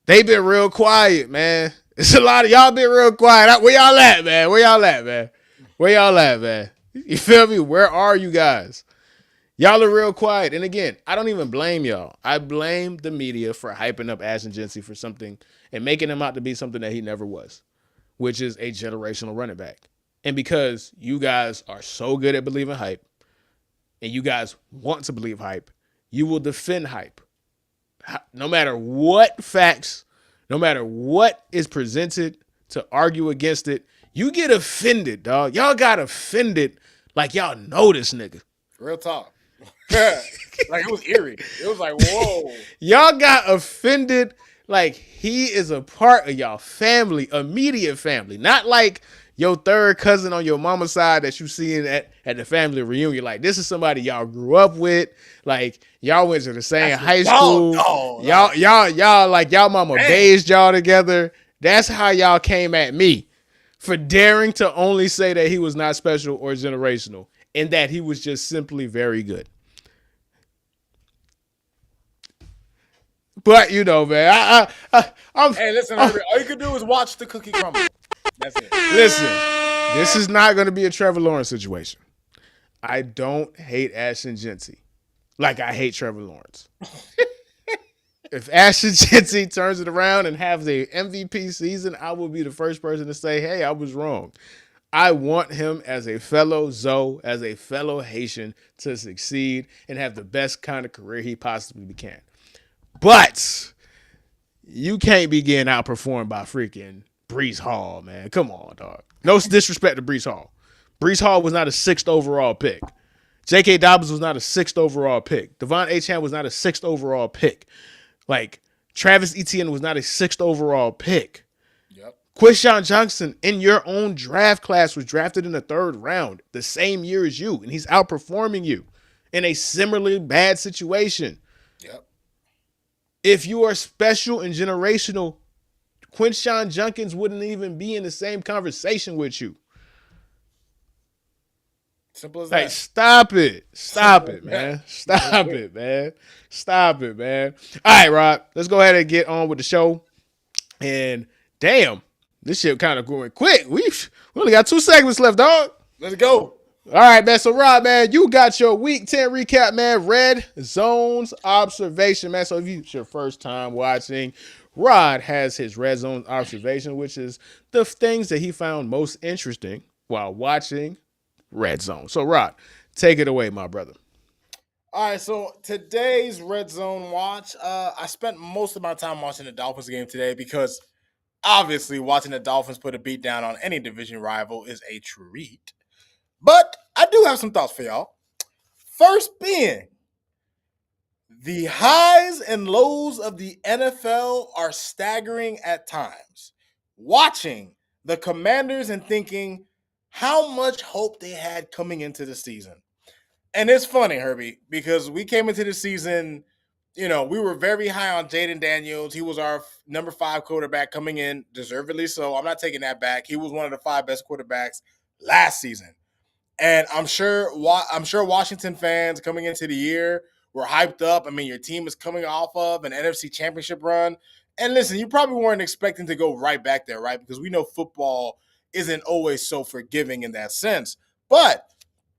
They been real quiet, man. It's a lot of y'all been real quiet. Where y'all at, man? Where y'all at, man? You feel me? Where are you guys? Y'all are real quiet. And again, I don't even blame y'all. I blame the media for hyping up Ashton Jeanty for something and making him out to be something that he never was, which is a generational running back. And because you guys are so good at believing hype and you guys want to believe hype, you will defend hype. No matter what facts, no matter what is presented to argue against it, you get offended, dog. Y'all got offended like y'all know this nigga. Real talk. Like, it was eerie. It was like, whoa. Y'all got offended like he is a part of y'all family, immediate family. Not like your third cousin on your mama's side that you seeing at the family reunion. Like, this is somebody y'all grew up with. Like, y'all went to the same high school. Y'all like y'all mama bathed y'all together. That's how y'all came at me for daring to only say that he was not special or generational and that he was just simply very good. But, you know, man, Hey, listen, all you can do is watch the cookie crumble. That's it. Listen, this is not going to be a Trevor Lawrence situation. I don't hate Ashton Jeanty like I hate Trevor Lawrence. If Ashton Jeanty turns it around and has a MVP season, I will be the first person to say, hey, I was wrong. I want him as a fellow Zoe, as a fellow Haitian to succeed and have the best kind of career he possibly can. But you can't be getting outperformed by freaking Brees Hall, man. Come on, dog. No disrespect to Brees Hall. Brees Hall was not a 6th overall pick. J.K. Dobbins was not a 6th overall pick. Devon Achane was not a 6th overall pick. Like, Travis Etienne was not a 6th overall pick. Yep. Quishon Johnson in your own draft class was drafted in the 3rd round the same year as you, and he's outperforming you in a similarly bad situation. Yep. If you are special and generational, Quinshon Judkins wouldn't even be in the same conversation with you. Simple as Like, that. stop it. Stop it, man. Stop it, man. Stop it, man. All right, Rod, let's go ahead and get on with the show. And damn, this shit kind of going quick. We only got 2 segments left, dog. Let's go. All right, man. So, Rod, man, you got your Week 10 recap, man. Red Zone's observation, man. So, if it's your first time watching, Rod has his Red Zone observation, which is the things that he found most interesting while watching Red Zone. So, Rod, take it away, my brother. All right, so today's Red Zone watch, I spent most of my time watching the Dolphins game today because obviously watching the Dolphins put a beat down on any division rival is a treat. But I do have some thoughts for y'all. First being, the highs and lows of the NFL are staggering at times. Watching the Commanders and thinking how much hope they had coming into the season. And it's funny, Herbie, because we came into the season, we were very high on Jaden Daniels. He was our number 5 quarterback coming in, deservedly so. I'm not taking that back. He was one of the 5 best quarterbacks last season. And I'm sure Washington fans coming into the year were hyped up. I mean, your team is coming off of an NFC championship run. And listen, you probably weren't expecting to go right back there, right? Because we know football isn't always so forgiving in that sense. But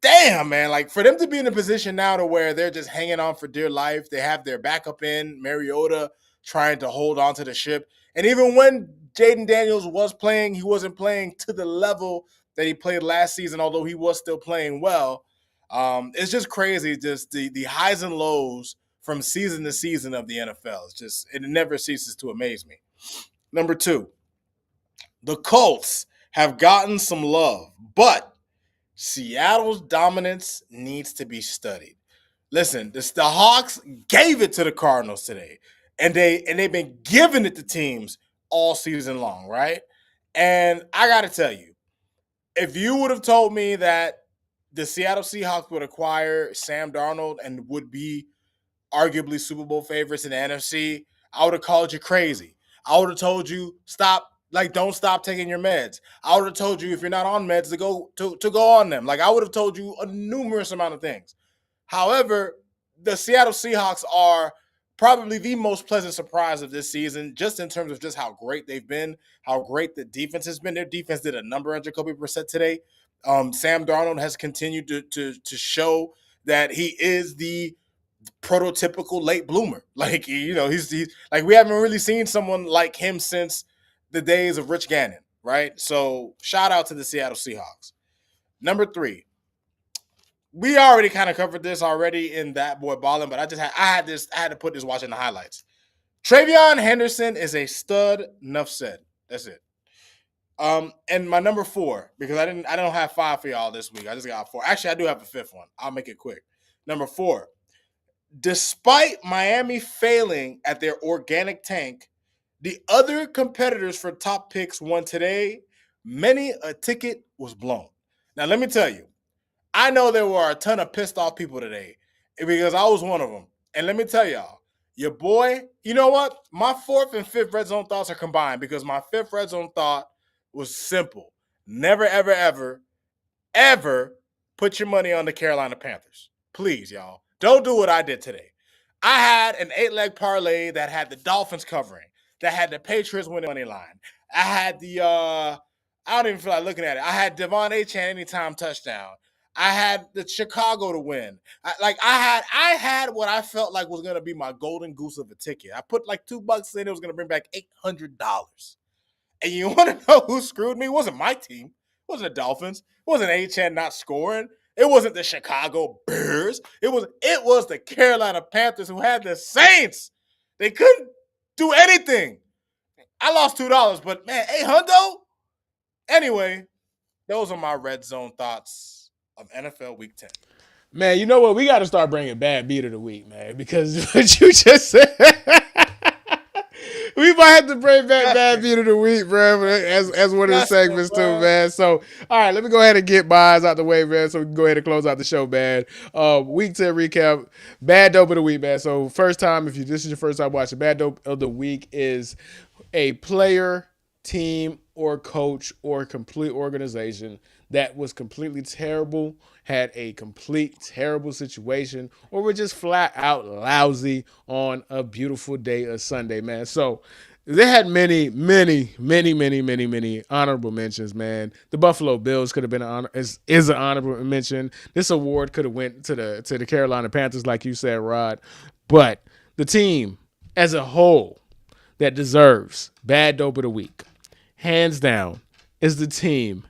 damn, man, like for them to be in a position now to where they're just hanging on for dear life, they have their backup in, Mariota, trying to hold on to the ship. And even when Jaden Daniels was playing, he wasn't playing to the level that he played last season, although he was still playing well. It's just crazy, just the highs and lows from season to season of the NFL. It never ceases to amaze me. Number 2, the Colts have gotten some love, but Seattle's dominance needs to be studied. Listen, the Hawks gave it to the Cardinals today, and they've been giving it to teams all season long, right? And I got to tell you, if you would have told me that the Seattle Seahawks would acquire Sam Darnold and would be arguably Super Bowl favorites in the NFC, I would have called you crazy. I would have told you don't stop taking your meds. I would have told you if you're not on meds to go on them. Like I would have told you a numerous amount of things. However, the Seattle Seahawks are probably the most pleasant surprise of this season, just in terms of just how great they've been, how great the defense has been. Their defense did a number on Jacoby Brissett today. Sam Darnold has continued to show that he is the prototypical late bloomer. Like, he's like, we haven't really seen someone like him since the days of Rich Gannon, right? So shout out to the Seattle Seahawks. Number 3, we already kind of covered this already in That Boy Ballin', but I had to put this watching the highlights. Travion Henderson is a stud. Enough said. That's it. And my number 4, because I don't have 5 for y'all this week. I just got 4. Actually, I do have a 5th one. I'll make it quick. Number 4. Despite Miami failing at their organic tank, the other competitors for top picks won today. Many a ticket was blown. Now, let me tell you, I know there were a ton of pissed off people today because I was one of them. And let me tell y'all, your boy, you know what? My 4th and 5th red zone thoughts are combined because my 5th red zone thought was simple. Never, ever, ever, ever put your money on the Carolina Panthers. Please, y'all. Don't do what I did today. I had an 8-leg parlay that had the Dolphins covering, that had the Patriots winning money line. I had I don't even feel like looking at it. I had Devon Achane anytime touchdown. I had the Chicago to win. I had what I felt like was gonna be my golden goose of a ticket. I put like $2 in. It was gonna bring back $800. And you want to know who screwed me? It wasn't my team. It wasn't the Dolphins. It wasn't HN not scoring. It wasn't the Chicago Bears. It was the Carolina Panthers who had the Saints. They couldn't do anything. I lost $2, but man, 800. Anyway, those are my red zone thoughts of NFL Week 10. Man, you know what? We got to start bringing bad beat of the week, man, because what you just said. We might have to bring back bad beat of the week, bro, as one of the segments too, man. So, all right, let me go ahead and get buys out the way, man, so we can go ahead and close out the show, man. Week 10 recap, bad dope of the week, man. So, first time, if this is your first time watching, bad dope of the week is a player, team, or coach or complete organization that was completely terrible, had a complete terrible situation, or were just flat out lousy on a beautiful day of Sunday, man. So they had many honorable mentions, man. The Buffalo Bills could have been is an honorable mention. This award could have went to the Carolina Panthers, like you said, Rod. But the team as a whole that deserves bad dope of the week, hands down, is the team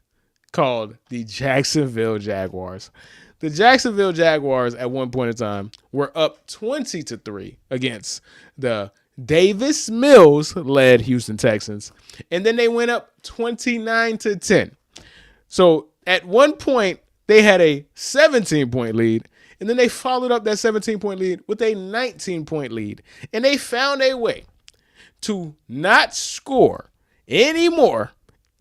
called the Jacksonville Jaguars. The Jacksonville Jaguars at one point in time were up 20-3 against the Davis Mills-led Houston Texans. And then they went up 29-10. So at one point, they had a 17-point lead. And then they followed up that 17-point lead with a 19-point lead. And they found a way to not score anymore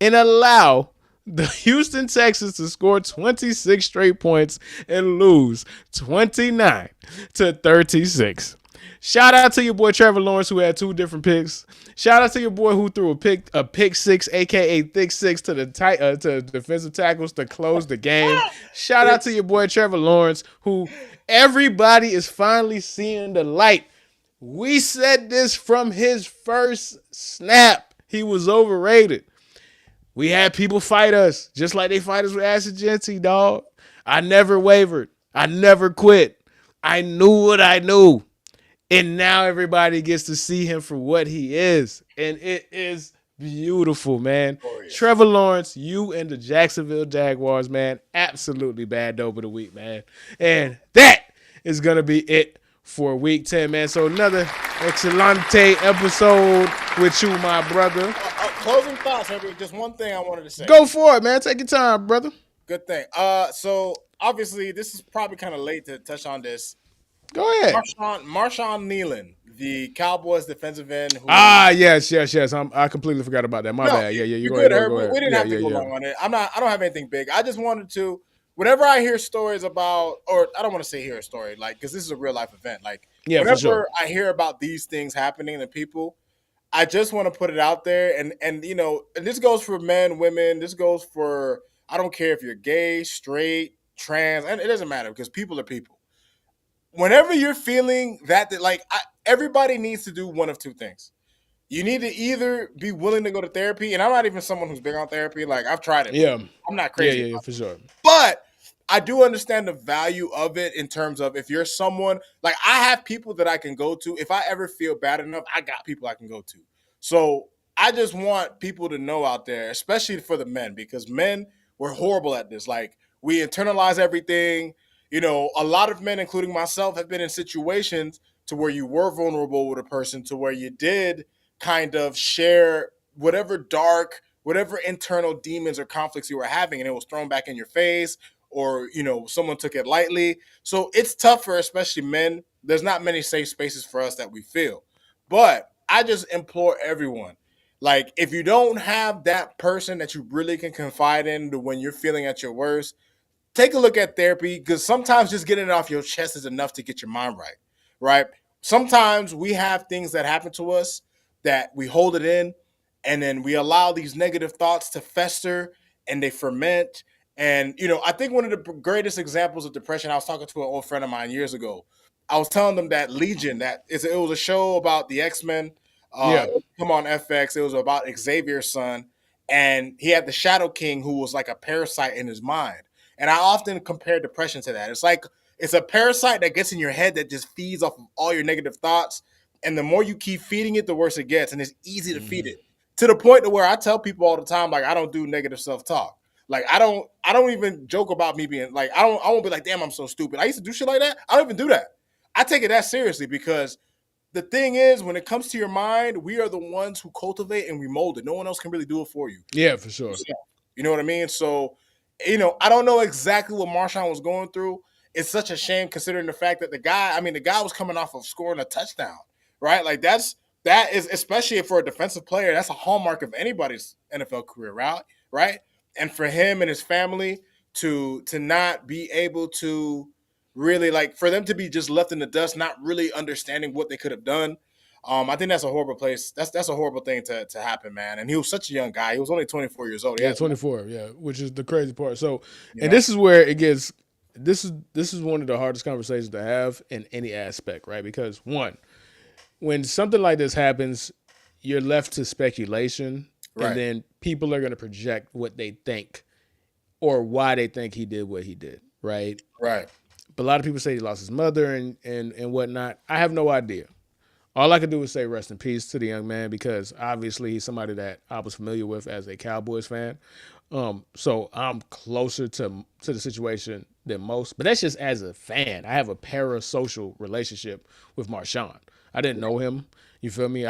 and allow the Houston Texans to score 26 straight points and lose 29-36. Shout out to your boy Trevor Lawrence, who had 2 different picks. Shout out to your boy who threw a pick six, aka thick six, to the to defensive tackles to close the game. Shout out to your boy Trevor Lawrence, who everybody is finally seeing the light. We said this from his first snap. He was overrated. We had people fight us, just like they fight us with Ashton Jeanty, dog. I never wavered. I never quit. I knew what I knew. And now everybody gets to see him for what he is. And it is beautiful, man. Glorious. Trevor Lawrence, you and the Jacksonville Jaguars, man, absolutely bad dope of the week, man. And that is going to be it for week 10, man. So another excelente episode with you, my brother. Closing thoughts, Herbie. Just one thing I wanted to say. Go for it, man. Take your time, brother. Good thing. So obviously this is probably kind of late to touch on this. Go ahead. Marshawn Nealon, the Cowboys defensive end. Yes. I completely forgot about that. My bad. Yeah. You go ahead, Herbie. We didn't have to go long on it. I don't have anything big. I just wanted to. Whenever I hear stories about, or I don't want to say hear a story, like, because this is a real life event. Like, whenever I hear about these things happening to people, I just want to put it out there. And this goes for men, women. This goes for, I don't care if you're gay, straight, trans, and it doesn't matter because people are people. Whenever you're feeling everybody needs to do one of two things. You need to either be willing to go to therapy, and I'm not even someone who's big on therapy. Like, I've tried it. Yeah. I'm not crazy. Yeah, for sure. But I do understand the value of it in terms of if you're someone, like, I have people that I can go to. If I ever feel bad enough, I got people I can go to. So I just want people to know out there, especially for the men, because men, we're horrible at this. Like, we internalize everything. A lot of men, including myself, have been in situations to where you were vulnerable with a person, to where you did kind of share whatever internal demons or conflicts you were having, and it was thrown back in your face, or someone took it lightly. So it's tough for especially men. There's not many safe spaces for us that we feel. But I just implore everyone, like, if you don't have that person that you really can confide in when you're feeling at your worst, take a look at therapy, because sometimes just getting it off your chest is enough to get your mind right? Sometimes we have things that happen to us that we hold it in, and then we allow these negative thoughts to fester, and they ferment. And, I think one of the greatest examples of depression, I was talking to an old friend of mine years ago. I was telling them that Legion, it was a show about the X-Men. Come on FX. It was about Xavier's son, and he had the Shadow King, who was like a parasite in his mind. And I often compare depression to that. It's like it's a parasite that gets in your head that just feeds off of all your negative thoughts. And the more you keep feeding it, the worse it gets. And it's easy to feed it to the point to where I tell people all the time, like, I don't do negative self-talk. Like I don't even joke about me being like, I won't be like, damn, I'm so stupid. I used to do shit like that. I don't even do that. I take it that seriously because the thing is, when it comes to your mind, we are the ones who cultivate and we mold it. No one else can really do it for you. Yeah, for sure. You know what I mean? So, I don't know exactly what Marshawn was going through. It's such a shame considering the fact that the guy was coming off of scoring a touchdown, right? Like that is, especially for a defensive player, that's a hallmark of anybody's NFL career, right? And for him and his family to not be able to really, like, for them to be just left in the dust, not really understanding what they could have done. I think that's a horrible place. That's a horrible thing to happen, man. And he was such a young guy. He was only 24 years old. Yeah, 24. Yeah, which is the crazy part. So, You and know? this is where it gets. This is one of the hardest conversations to have in any aspect, right? Because one, when something like this happens, you're left to speculation, Right. and then people are going to project what they think or why they think he did what he did, right? Right. But a lot of people say he lost his mother and whatnot. I have no idea. All I can do is say rest in peace to the young man because obviously he's somebody that I was familiar with as a Cowboys fan. So I'm closer to the situation than most. But that's just as a fan. I have a parasocial relationship with Marshawn. I didn't know him. You feel me?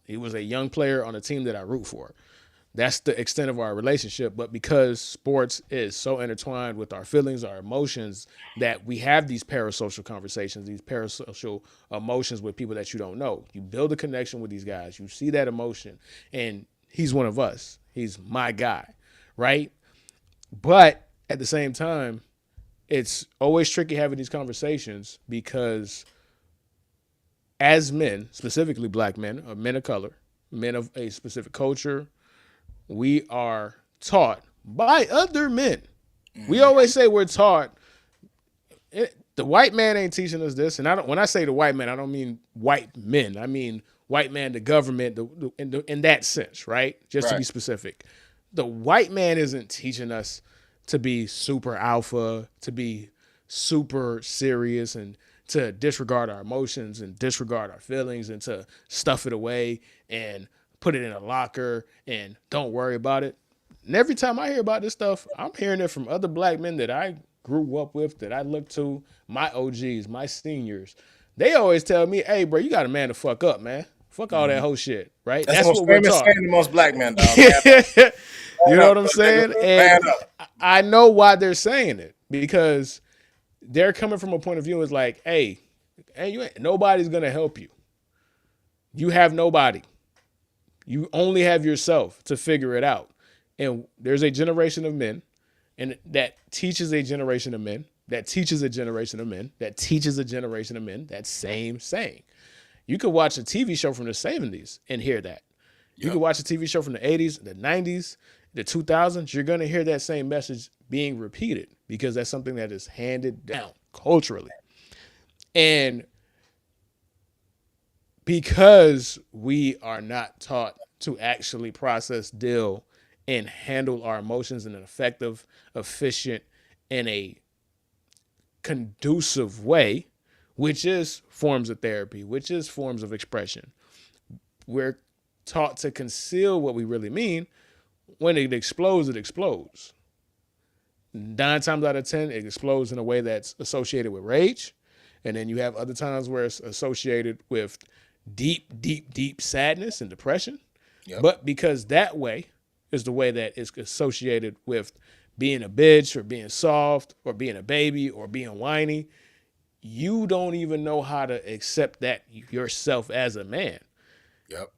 He was a young player on a team that I root for. That's the extent of our relationship. But because sports is so intertwined with our feelings, our emotions, that we have these parasocial conversations, these parasocial emotions with people that you don't know. You build a connection with these guys. You see that emotion. And he's one of us. He's my guy, right? But at the same time, it's always tricky having these conversations because as men, specifically black men, or men of color, men of a specific culture, we are taught by other men. We always say we're taught. The white man ain't teaching us this, and when I say the white man, I don't mean white men. I mean white man, the government, in that sense, right? Just to be specific, the white man isn't teaching us to be super alpha, to be super serious, and to disregard our emotions and disregard our feelings and to stuff it away and put it in a locker and don't worry about it. And every time I hear about this stuff, I'm hearing it from other black men that I grew up with, that I look to, my OGs, my seniors. They always tell me, hey, bro, you got to man the fuck up, man. Fuck all that whole shit, right? That's what we're taught. Saying to most black men, dog. You know what I'm saying? And I know why they're saying it because they're coming from a point of view is like, hey, nobody's going to help you. You have nobody. You only have yourself to figure it out. And there's a generation of men and that teaches a generation of men, that teaches a generation of men, that teaches a generation of men, that same saying. You could watch a TV show from the 70s and hear that. You could watch a TV show from the 80s, the 90s, the 2000s. You're going to hear that same message being repeated because that's something that is handed down culturally. And because we are not taught to actually process, deal, and handle our emotions in an effective, efficient, and a conducive way, which is forms of therapy, which is forms of expression, we're taught to conceal what we really mean. When it explodes, it explodes. 9 times out of 10, it explodes in a way that's associated with rage. And then you have other times where it's associated with deep, deep, deep sadness and depression. Yep. But because that way is the way that it's associated with being a bitch or being soft or being a baby or being whiny, you don't even know how to accept that yourself as a man. Yep.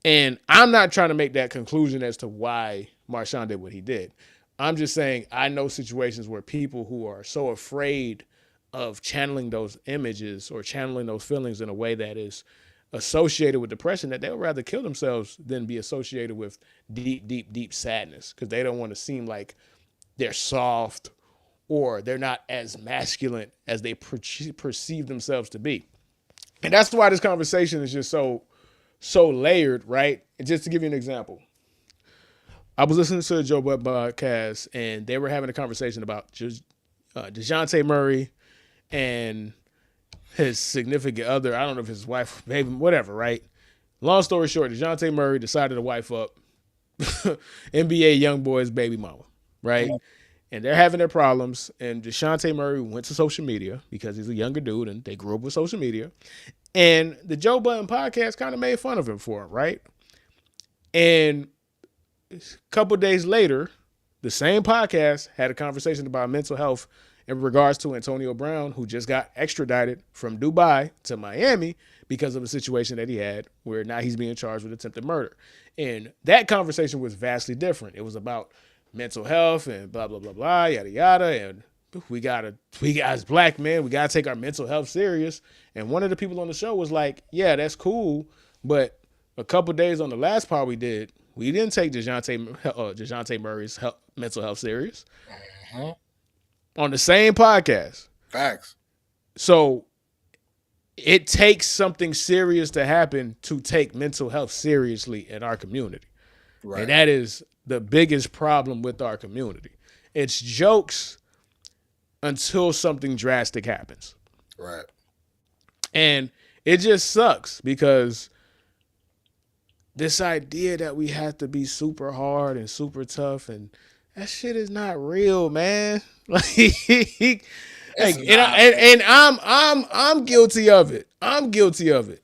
And I'm not trying to make that conclusion as to why Marshawn did what he did. I'm just saying I know situations where people who are so afraid of channeling those images or channeling those feelings in a way that is associated with depression that they'll rather kill themselves than be associated with deep, deep, deep sadness because they don't want to seem like they're soft or they're not as masculine as they perceive themselves to be. And that's why this conversation is just so layered, right? And just to give you an example, I was listening to the Joe Budden podcast, and they were having a conversation about just DeJounte Murray and his significant other. I don't know if his wife, maybe whatever, right? Long story short, DeJounte Murray decided to wife up NBA young boy's baby mama, right? And they're having their problems. And DeJounte Murray went to social media because he's a younger dude and they grew up with social media. And the Joe Budden podcast kind of made fun of him for it, right? And a couple of days later, the same podcast had a conversation about mental health in regards to Antonio Brown, who just got extradited from Dubai to Miami because of a situation that he had where now he's being charged with attempted murder. And that conversation was vastly different. It was about mental health and blah, blah, blah, blah, yada, yada. And we as black men, we got to take our mental health serious. And one of the people on the show was like, yeah, that's cool. But a couple days on the last part we didn't take DeJounte Murray's mental health serious. Uh-huh. On the same podcast. Facts. So it takes something serious to happen to take mental health seriously in our community. Right. And that is the biggest problem with our community. It's jokes until something drastic happens. Right. And it just sucks because this idea that we have to be super hard and super tough, and that shit is not real, man. Like, I'm guilty of it. I'm guilty of it.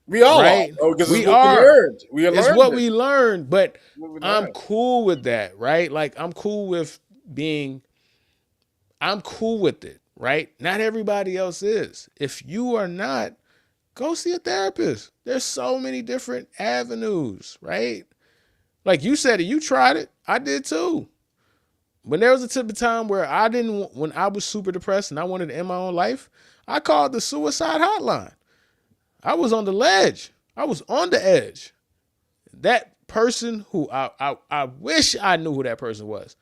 We all right? are. We are. It's what we learned, but I'm cool with that, right? Like, I'm cool with it, right? Not everybody else is. If you are not, go see a therapist. There's so many different avenues, right? Like you said it, you tried it. I did too. When there was a tip of time where when I was super depressed and I wanted to end my own life, I called the suicide hotline. I was on the ledge. I was on the edge. That person who I wish I knew who that person was.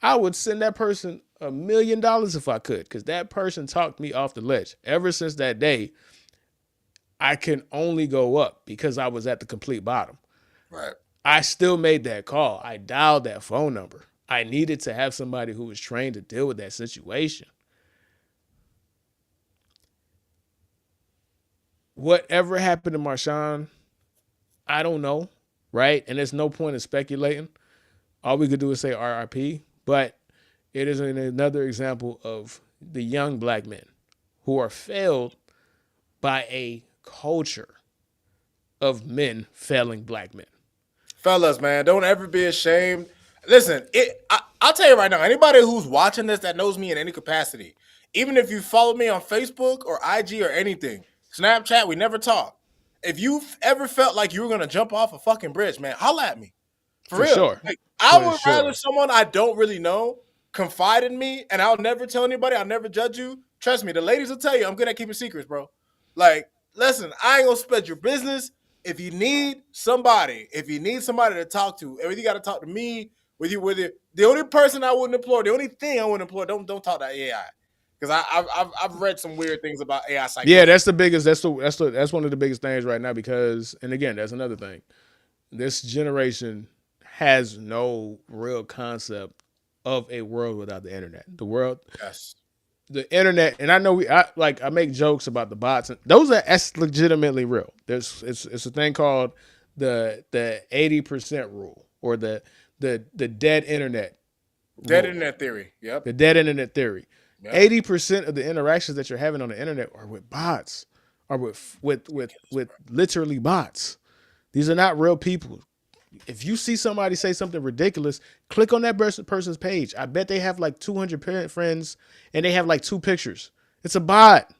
I would send that person $1 million if I could, because that person talked me off the ledge. Ever since that day, I can only go up because I was at the complete bottom. Right. I still made that call. I dialed that phone number. I needed to have somebody who was trained to deal with that situation. Whatever happened to Marshawn, I don't know, right? And there's no point in speculating. All we could do is say RIP, but it is another example of the young black men who are failed by a culture of men failing black men. Fellas, man, don't ever be ashamed. Listen, I'll tell you right now, anybody who's watching this that knows me in any capacity, even if you follow me on Facebook or IG or anything, Snapchat, we never talk. If you've ever felt like you were going to jump off a fucking bridge, man, holla at me. For real. Sure. Like, I would rather someone I don't really know confide in me, and I'll never tell anybody. I'll never judge you. Trust me, the ladies will tell you I'm good at keeping secrets, bro. Like, listen, I ain't going to spread your business. If you need somebody to talk to, whether you got to talk to me, with you, the only person I wouldn't employ, the only thing I wouldn't employ, don't talk to AI, because I've read some weird things about AI psychology. Yeah, that's the biggest. That's one of the biggest things right now, because, and again, that's another thing. This generation has no real concept of a world without the internet. The internet, and I know I make jokes about the bots, and that's legitimately real. It's a thing called the 80% rule, or the dead internet. Dead internet theory. Yep. The dead internet theory. Yep. 80% of the interactions that you're having on the internet are with bots, are with literally bots. These are not real people. If you see somebody say something ridiculous, click on that person's page. I bet they have like 200 friends and they have like 2 pictures. It's a bot.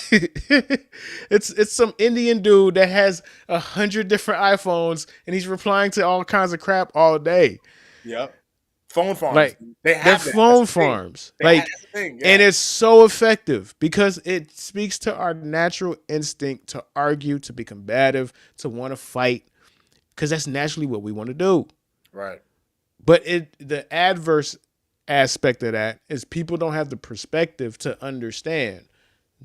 It's some Indian dude that has 100 different iPhones and he's replying to all kinds of crap all day. Yep. Phone farms. Like, they're phone farms. Like, yeah. And it's so effective because it speaks to our natural instinct to argue, to be combative, to want to fight, because that's naturally what we want to do. Right. But the adverse aspect of that is people don't have the perspective to understand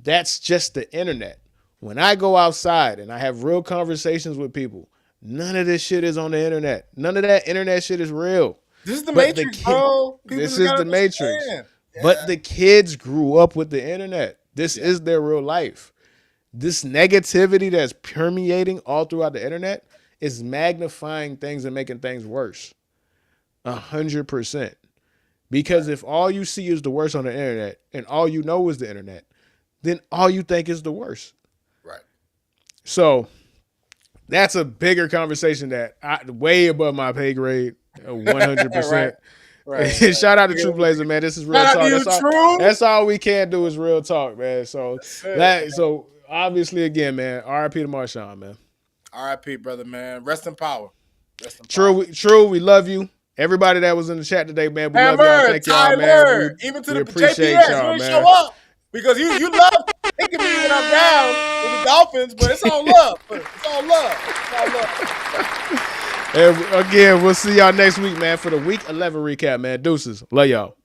that's just the internet. When I go outside and I have real conversations with people, None of this shit is on the internet. None of that internet shit is real. This is the But Matrix, bro. People this just is gotta the Matrix. understand. But the kids grew up with the internet. This is their real life. This negativity that's permeating all throughout the internet is magnifying things and making things worse. 100%. Because if all you see is the worst on the internet and all you know is the internet, then all you think is the worst. Right. So that's a bigger conversation that way above my pay grade, 100%. Right. Shout out to True Blazer, man. This is real Shout out talk. to you, True. That's all we can do is real talk, man. So so obviously again, man, RIP to Marshawn, man. RIP, brother, man. Rest in power. True, we love you. Everybody that was in the chat today, man, we love y'all. Thank y'all, man. Even to we the appreciate JPS, y'all, you man. show up because you love picking me when I'm down with the Dolphins, but it's all love. It's all love. It's all love. And again, we'll see y'all next week, man, for the Week 11 recap, man. Deuces. Love y'all.